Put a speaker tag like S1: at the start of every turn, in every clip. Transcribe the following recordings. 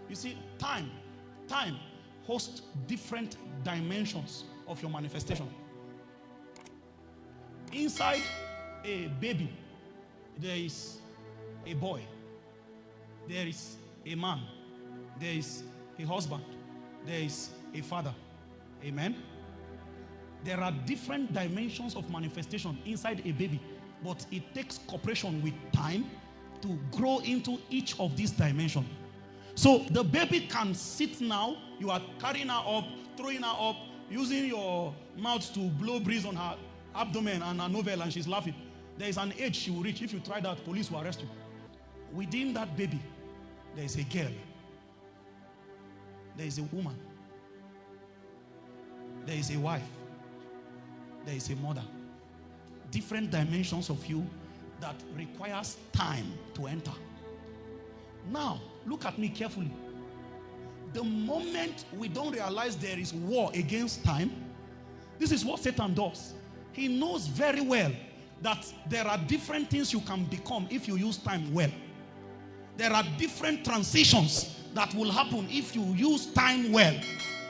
S1: You see, time hosts different dimensions of your manifestation. Inside a baby, there is a boy, there is a man, there is a husband, there is a father. Amen. There are different dimensions of manifestation inside a baby, but it takes cooperation with time to grow into each of these dimensions. So the baby can sit now, you are carrying her up, throwing her up, using your mouth to blow breeze on her abdomen and her navel, and she's laughing. There is an age she will reach. If you try that, police will arrest you. Within that baby, there is a girl. There is a woman. There is a wife. There is a mother. Different dimensions of you that requires time to enter. Now, look at me carefully. The moment we don't realize there is war against time, this is what Satan does. He knows very well that there are different things you can become if you use time well. There are different transitions that will happen if you use time well.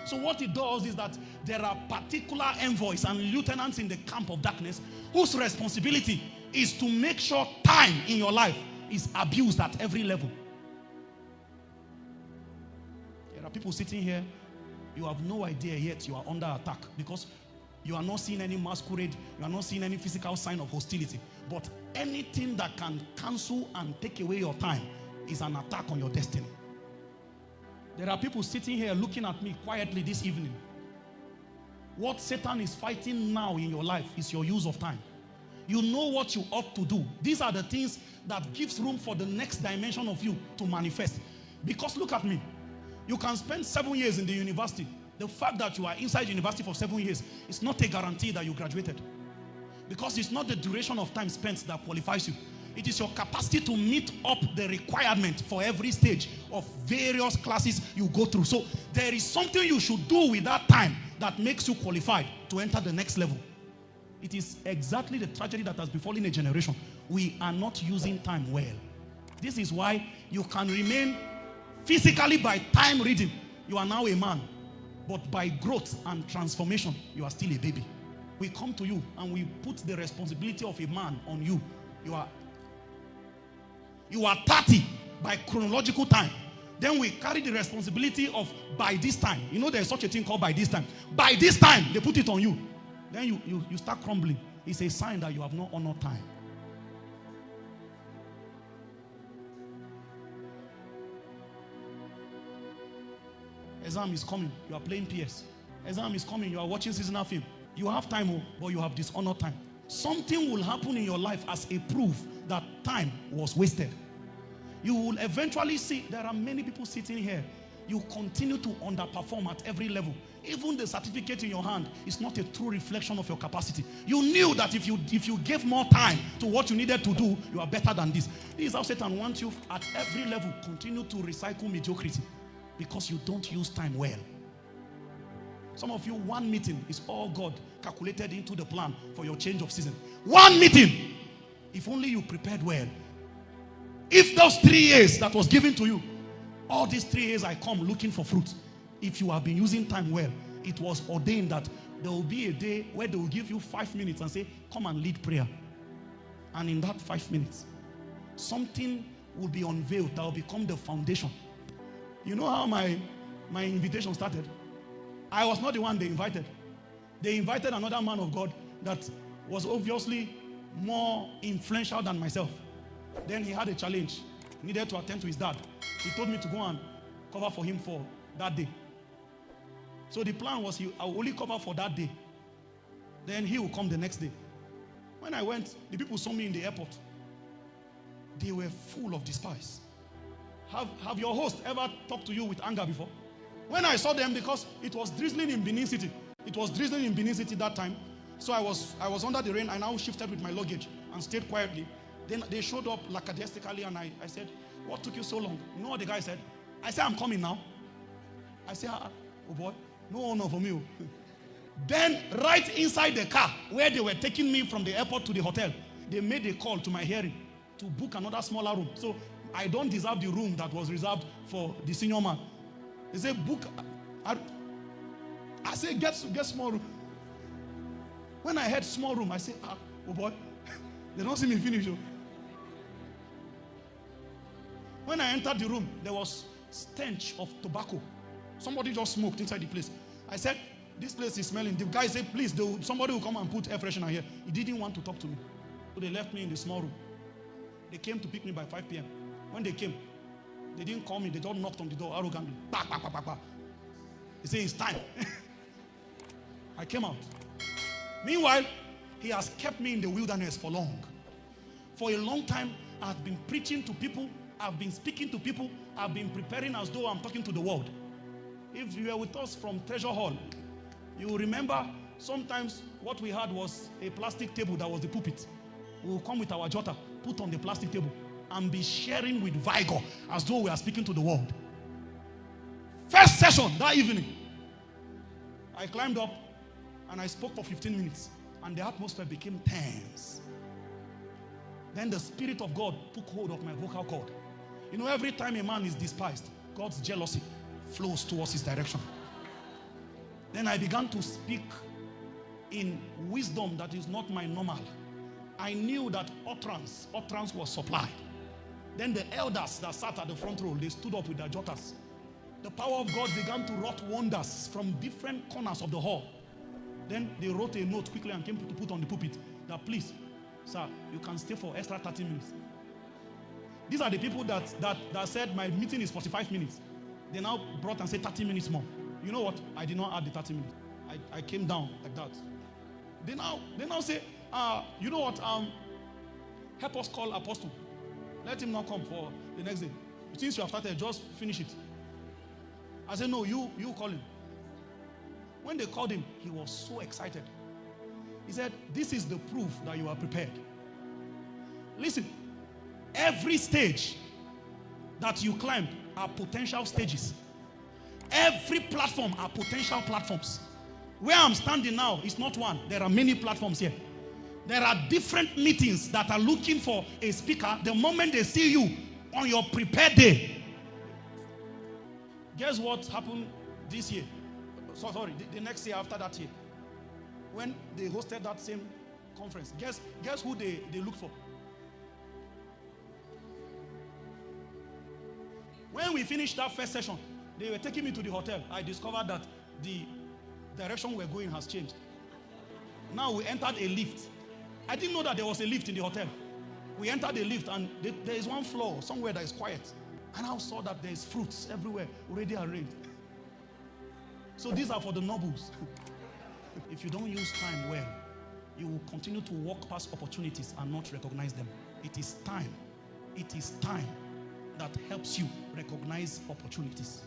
S1: So what it does is that there are particular envoys and lieutenants in the camp of darkness whose responsibility is to make sure time in your life is abused at every level. There are people sitting here, you have no idea yet you are under attack because you are not seeing any masquerade, you are not seeing any physical sign of hostility. But anything that can cancel and take away your time is an attack on your destiny. There are people sitting here looking at me quietly this evening. What Satan is fighting now in your life is your use of time. You know what you ought to do. These are the things that gives room for the next dimension of you to manifest. Because look at me. You can spend 7 years in the university. The fact that you are inside university for 7 years is not a guarantee that you graduated. Because it's not the duration of time spent that qualifies you. It is your capacity to meet up the requirement for every stage of various classes you go through. So there is something you should do with that time that makes you qualified to enter the next level. It is exactly the tragedy that has befallen a generation. We are not using time well. This is why you can remain physically by time reading. You are now a man. But by growth and transformation, you are still a baby. We come to you and we put the responsibility of a man on you. You are 30 by chronological time. Then we carry the responsibility of by this time. You know there's such a thing called by this time. By this time, they put it on you. Then you start crumbling. It's a sign that you have not honored time. Exam is coming. You are playing PS. Exam is coming. You are watching seasonal film. You have time, but you have dishonored time. Something will happen in your life as a proof that time was wasted. You will eventually see there are many people sitting here. You continue to underperform at every level. Even the certificate in your hand is not a true reflection of your capacity. You knew that if you gave more time to what you needed to do, you are better than this. This is how Satan wants you at every level. Continue to recycle mediocrity because you don't use time well. Some of you, one meeting is all God calculated into the plan for your change of season. One meeting. If only you prepared well. If those 3 years that was given to you, all these 3 years I come looking for fruit. If you have been using time well, it was ordained that there will be a day where they will give you 5 minutes and say, come and lead prayer. And in that 5 minutes, something will be unveiled that will become the foundation. You know how my invitation started? I was not the one they invited. They invited another man of God that was obviously more influential than myself. Then he had a challenge. He needed to attend to his dad. He told me to go and cover for him for that day. So the plan was I will only cover for that day. Then he will come the next day. When I went, the people saw me in the airport. They were full of despise. Have your host ever talked to you with anger before? When I saw them, because it was drizzling in Benin City. It was drizzling in Benin City that time. So I was under the rain. I now shifted with my luggage and stayed quietly. Then they showed up lackadaisically and I said, what took you so long? You know what the guy said? I said, I'm coming now. I said, oh boy, no honor for me. Then right inside the car where they were taking me from the airport to the hotel, they made a call to my hearing to book another smaller room. So I don't deserve the room that was reserved for the senior man. He said, book. I said, get small room. When I heard small room, I said, oh boy, they don't see me finish. When I entered the room, there was stench of tobacco. Somebody just smoked inside the place. I said, this place is smelling. The guy said, please, somebody will come and put air freshener here. He didn't want to talk to me. So they left me in the small room. They came to pick me by 5 p.m. When they came, they didn't call me. They just knocked on the door arrogantly. Bah, bah, bah, bah, bah. They said, it's time. I came out. Meanwhile, he has kept me in the wilderness for long. For a long time, I've been preaching to people. I've been speaking to people. I've been preparing as though I'm talking to the world. If you were with us from Treasure Hall, you will remember sometimes what we had was a plastic table that was the pulpit. We will come with our jotter, put on the plastic table, and be sharing with vigor as though we are speaking to the world. First session that evening, I climbed up and I spoke for 15 minutes, and the atmosphere became tense. Then the Spirit of God took hold of my vocal cord. You know, every time a man is despised, God's jealousy flows towards his direction. Then I began to speak in wisdom that is not my normal. I knew that utterance was supplied. Then the elders that sat at the front row, they stood up with their jotters. The power of God began to wrought wonders from different corners of the hall. Then they wrote a note quickly and came to put on the pulpit that, please, sir, you can stay for extra 30 minutes. These are the people that said my meeting is 45 minutes. They now brought and said 30 minutes more. You know what? I did not add the 30 minutes. I came down like that. They now say, you know what? Help us call Apostle. Let him not come for the next day. Since you have started, just finish it. I said, no, you call him. When they called him, he was so excited. He said, this is the proof that you are prepared. Listen, every stage that you climb are potential stages. Every platform are potential platforms. Where I'm standing now is not one. There are many platforms here. There are different meetings that are looking for a speaker the moment they see you on your prepared day. Guess what happened this year? Sorry, the next year after that year. When they hosted that same conference. Guess who they looked for? When we finished that first session, they were taking me to the hotel. I discovered that the direction we're going has changed. Now we entered a lift. I didn't know that there was a lift in the hotel. We entered the lift and there is one floor somewhere that is quiet. And I saw that there is fruits everywhere already arranged. So these are for the nobles. If you don't use time well, you will continue to walk past opportunities and not recognize them. It is time that helps you recognize opportunities.